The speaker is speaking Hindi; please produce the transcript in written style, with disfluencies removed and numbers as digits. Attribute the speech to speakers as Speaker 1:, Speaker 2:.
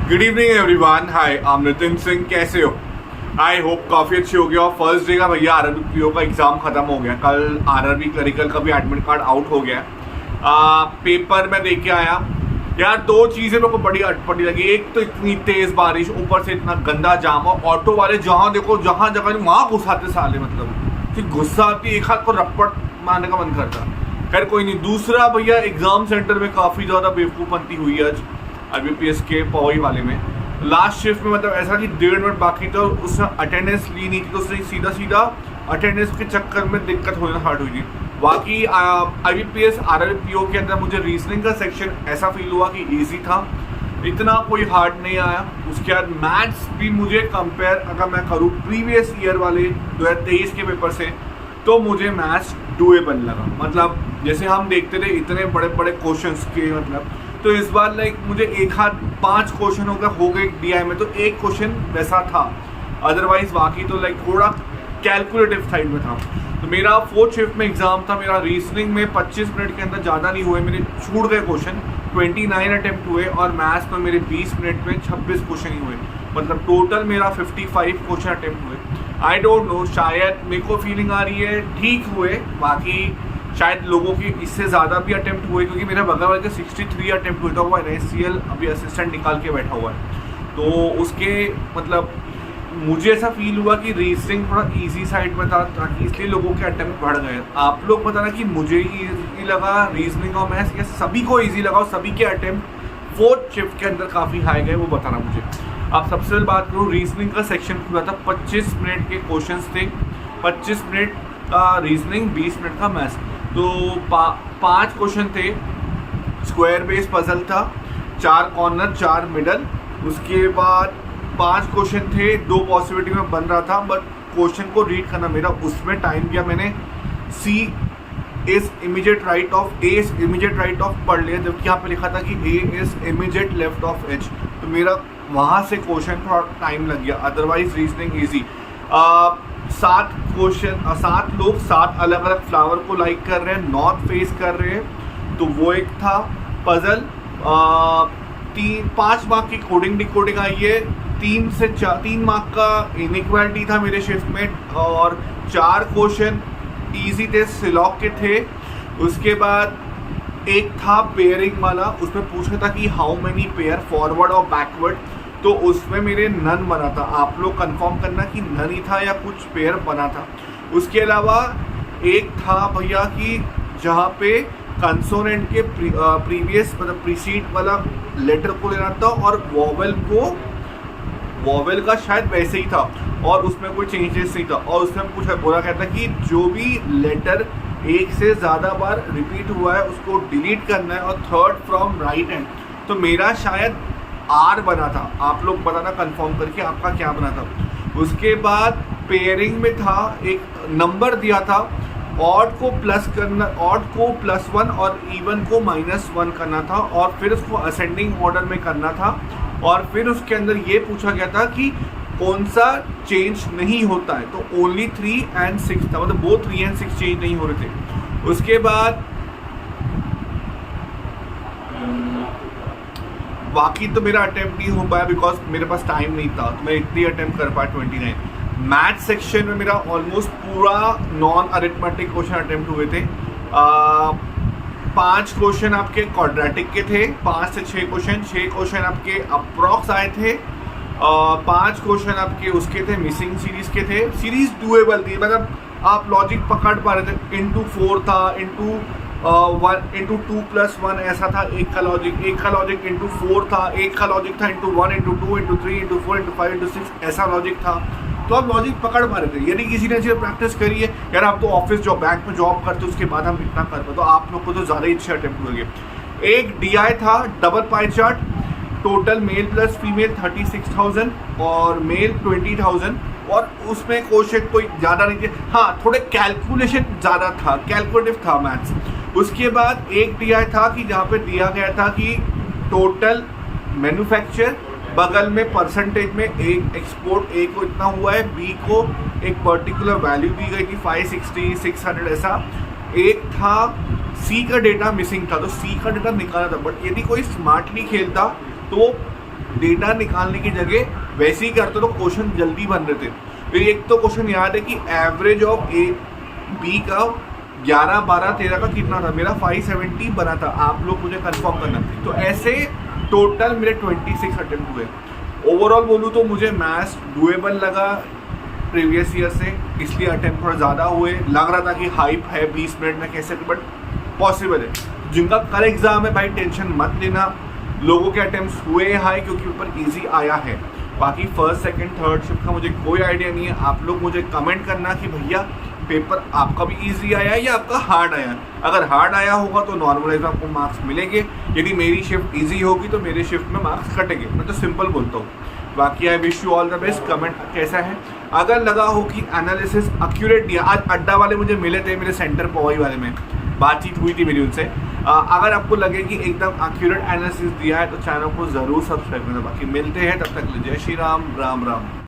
Speaker 1: Good evening everyone. Hi, I am Nitin Singh. कैसे हो? आई होप काफ़ी अच्छे हो गया। और फर्स्ट डे का भैया आरआरबी पीओ का एग्ज़ाम ख़त्म हो गया। कल आरआरबी क्लरिकल का भी एडमिट कार्ड आउट हो गया। पेपर में दे के आया यार। दो चीज़ें मेरे को बड़ी अटपटी लगी। एक तो इतनी तेज़ बारिश, ऊपर से इतना गंदा जाम, और ऑटो वाले जहाँ देखो जहाँ जगह वहाँ घुसाते साले, मतलब फिर गुस्सा आती, एक हाथ को रप्पट मारने का मन करता। खैर कोई नहीं। दूसरा भैया एग्ज़ाम सेंटर में काफ़ी ज़्यादा बेवकूफ़पंती हुई है आज IBPS के पवई वाले में। लास्ट शिफ्ट में मतलब ऐसा कि 1.5 मिनट बाकी था, उसने अटेंडेंस ली नहीं थी, तो उसने सीधा अटेंडेंस के चक्कर में दिक्कत होना स्टार्ट हुई थी। बाकी IBPS आरआरबी पीओ के अंदर मुझे रीजनिंग का सेक्शन ऐसा फील हुआ कि ईजी था, इतना कोई हार्ड नहीं आया। उसके बाद मैथ्स भी मुझे कंपेयर अगर मैं करूँ प्रीवियस ईयर वाले 2023 के पेपर से, तो मुझे मैथ्स डूएबल लगा। मतलब जैसे हम देखते थे इतने बड़े बड़े क्वेश्चंस के, मतलब तो इस बार लाइक मुझे एक हाथ 5 क्वेश्चन हो गए DI में, तो एक क्वेश्चन वैसा था। अदरवाइज बाकी तो लाइक थोड़ा कैलकुलेटिव साइड में था। तो मेरा 4th शिफ्ट में एग्जाम था। मेरा रीजनिंग में 25 मिनट के अंदर ज़्यादा नहीं हुए, मेरे छूट गए क्वेश्चन। 29 अटेम्प्ट हुए, और मैथ्स में मेरे 20 मिनट में 26 क्वेश्चन ही हुए। मतलब टोटल मेरा 55 क्वेश्चन अटेम्प्ट हुए। आई डोंट नो, शायद मेरे को फीलिंग आ रही है ठीक हुए, बाकी शायद लोगों की इससे ज़्यादा भी अटेम्प्ट हुए, क्योंकि मेरा बगल वाले का 63 अटेम्प्ट हुआ हुआ है। NSCL अभी असिस्टेंट निकाल के बैठा हुआ है, तो उसके मतलब मुझे ऐसा फील हुआ कि रीजनिंग थोड़ा इजी साइड में था, ताकि इसलिए लोगों के अटेम्प्ट बढ़ गए। आप लोग बताना कि मुझे ईजी लगा रीजनिंग और मैथ्स, या सभी को ईजी लगा और सभी के अटेम्प्ट 4th शिफ्ट के अंदर काफ़ी हाई गए, वो बताना मुझे। अब सबसे पहले बात करूँ, रीजनिंग का सेक्शन पूरा था। 25 मिनट के क्वेश्चन थे, 25 मिनट का रीजनिंग, 20 मिनट का मैथ्स। तो 5 क्वेश्चन थे। स्क्वायर बेस पजल था, 4 कॉर्नर 4 मिडल। उसके बाद 5 क्वेश्चन थे, 2 पॉसिबिलिटी में बन रहा था, बट क्वेश्चन को रीड करना मेरा उसमें टाइम गया। मैंने C is immediate right of, A is immediate right of पढ़ लिया, जबकि यहाँ पे लिखा था कि A is immediate left of H। तो मेरा वहाँ से क्वेश्चन थोड़ा टाइम लग गया। Otherwise reasoning easy. 7 क्वेश्चन, 7 लोग 7 अलग अलग फ्लावर को लाइक कर रहे हैं, नॉर्थ फेस कर रहे हैं, तो वो एक था पजल। 5 मार्क की कोडिंग डिकोडिंग आई है। 3 मार्क का इनइक्वालिटी था मेरे शिफ्ट में, और 4 क्वेश्चन इजी थे, सिलॉक के थे। उसके बाद एक था पेयरिंग वाला, उसमें पूछा था कि हाउ मेनी पेयर फॉरवर्ड और बैकवर्ड, तो उसमें मेरे नन बना था। आप लोग कंफर्म करना कि नन ही था या कुछ पेयर बना था। उसके अलावा एक था भैया कि जहाँ पे कंसोनेंट के प्रीवियस मतलब प्रीसीड वाला लेटर को लेना था, और वॉवेल का शायद वैसे ही था, और उसमें कोई चेंजेस नहीं था। और उसमें बोला गया था कि जो भी लेटर एक से ज़्यादा बार रिपीट हुआ है उसको डिलीट करना है, और थर्ड फ्रॉम राइट हैंड। तो मेरा शायद R बना था। आप लोग बताना कंफर्म करके आपका क्या बना था। उसके बाद पेयरिंग में था, एक नंबर दिया था, ऑड को प्लस करना, ऑड को +1 और इवन को -1 करना था, और फिर उसको असेंडिंग ऑर्डर में करना था। और फिर उसके अंदर ये पूछा गया था कि कौन सा चेंज नहीं होता है, तो ओनली 3 and 6 था, मतलब वो 3 and 6 चेंज नहीं हो रहे थे। उसके बाद बाकी तो मेरा अटेम्प्ट नहीं हो पाया, बिकॉज मेरे पास टाइम नहीं था, तो मैं इतनी अटेम्प्ट कर पाया 29। मैथ सेक्शन में मेरा ऑलमोस्ट पूरा नॉन अरिथमेटिक क्वेश्चन अटेम्प्ट हुए थे। 5 क्वेश्चन आपके क्वाड्रेटिक के थे, 5 से 6 क्वेश्चन, 6 क्वेश्चन आपके अप्रॉक्स आए थे, 5 क्वेश्चन आपके उसके थे मिसिंग सीरीज के थे। सीरीज डूएबल थी, मतलब आप लॉजिक पकड़ पा रहे थे। इंटू 4 था, इंटू 2 + 1 ऐसा था एक का लॉजिक इंटू 4 था, एक का लॉजिक था into 1 into 2 into 3 into 4 into 5 into 6 ऐसा लॉजिक था। तो आप लॉजिक पकड़ पा रहे थे। यदि किसी ने अच्छी प्रैक्टिस करी है, यार आप तो ऑफिस जॉब बैंक में जॉब करते हो, उसके बाद हम इतना कर पाए, तो आप लोग को तो ज़्यादा ही अच्छे अटेम्प्ट हुए। एक DI था, double pie chart, total male plus female 36,000 और मेल 20,000, और उसमें क्वेश्चन कोई ज़्यादा नहीं थे। हाँ, थोड़े कैलकुलेशन ज़्यादा था, कैलकुलेटिव था मैथ्स। उसके बाद एक DI था कि जहाँ पे दिया गया था कि टोटल मैन्युफैक्चर, बगल में परसेंटेज में एक एक्सपोर्ट A को इतना हुआ है, B को एक पर्टिकुलर वैल्यू दी गई थी 560 600 ऐसा। एक था C का डेटा मिसिंग था, तो C का डेटा निकाला था। बट यदि कोई स्मार्टली खेलता तो वो डेटा निकालने की जगह वैसे ही करते तो क्वेश्चन जल्दी बन रहे थे। फिर एक तो क्वेश्चन याद है कि एवरेज ऑफ ए बी का 11, 12, 13 का कितना था, मेरा 570 बना था, आप लोग मुझे कंफर्म करना थी। तो ऐसे टोटल मेरे 26 अटेम्प्ट हुए। ओवरऑल बोलूँ तो मुझे मैथ्स डुएबल लगा प्रीवियस ईयर से, इसलिए अटेम्प्ट थोड़ा ज़्यादा हुए। लग रहा था कि हाइप है 20 मिनट में कैसे, बट पॉसिबल है। जिनका कल एग्जाम है भाई टेंशन मत लेना, लोगों के अटेम्प्ट हुए हाई क्योंकि पेपर इजी आया है। बाकी फर्स्ट सेकंड थर्ड शिफ्ट का मुझे कोई आइडिया नहीं है। आप लोग मुझे कमेंट करना कि भैया पेपर आपका भी इजी आया है या आपका हार्ड आया। अगर हार्ड आया होगा तो नॉर्मलाइज आपको मार्क्स मिलेंगे, यदि मेरी शिफ्ट इजी होगी तो मेरे शिफ्ट में मार्क्स कटेंगे। मैं तो सिंपल बोलता हूँ। बाकी I wish you all the best. Comment कैसा है, अगर लगा हो कि एनालिसिस एक्यूरेट दिया, आज अड्डा वाले मुझे मिले थे, मेरे सेंटर पवई वाले में बातचीत हुई थी मेरी उनसे। अगर आपको लगे कि एकदम एक्यूरेट एनालिसिस दिया है तो चैनल को ज़रूर सब्सक्राइब करना। बाकी मिलते हैं, तब तक जय श्री राम, राम राम।